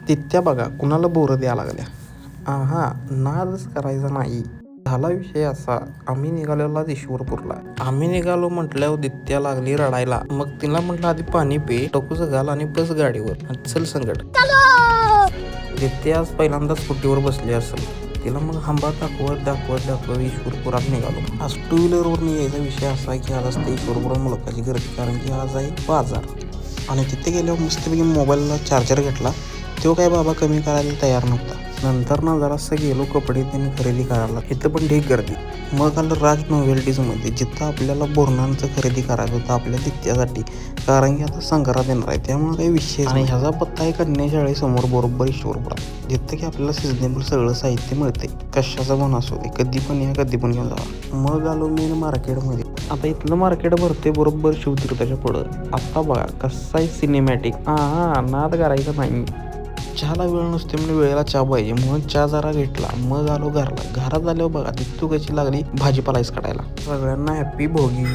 तिथ्या बघा कुणाला बोरं द्यायला लागल्या. हा नादच करायचा नाही. झाला विषय असा, आम्ही निघालेला ईश्वरपूरला. आम्ही निघालो म्हटल्यावर दित्या लागली रडायला. मग तिला म्हटलं आधी पाणी पे, टोकूच घाल आणि बस गाडीवर आणि चल संगट. दित्या आज पहिल्यांदा स्कूटीवर बसली असेल. तिला मग हांबा दाखवत ईश्वरपुरात निघालो. आज टू व्हीलरवरून यायचा विषय असा आहे की आज असते ईश्वरपुरात मुलकाची गर्दी, कारण की आज आहे बाजार. आणि तिथे गेल्यावर मस्तपैकी मोबाईलला चार्जर घेतला. तो काय बाबा कमी करायला तयार नव्हता. नंतर ना जरासं गेलो कपडे त्यांनी खरेदी करायला. इथं पण ढीक गर्दी. मग आलं राज नोवेल्टीजमध्ये, जिथं आपल्याला बोरणांचं खरेदी करायचं होतं आपल्या दित्यासाठी, कारण की आता संक्रांत येणार आहे, त्यामुळे काही विषय. आणि ह्याचा पत्ता आहे कन्याशाळेसमोर बरोबर ईश्वरपुरात, जिथं की आपल्याला सिजनेबल सगळं साहित्य मिळते. कशाचं पण असू दे, कधी पण या कधी पण घेऊन जावा. मग आलो मेन मार्केटमध्ये. आता इथलं मार्केट भरते बरोबर शिवतीर्थाच्या पुढं. आता बघा कसं आहे सिनेमॅटिक. नाद करायचा नाही. चहाला वेळ नसते म्हणजे वेळेला चहा पाहिजे, म्हणून चहा जरा घेतला. मग आलो घराला. घरात आल्यावर बघा तिथू कशी लागली भाजीपालाच काढायला. सगळ्यांना हॅप्पी भोगी.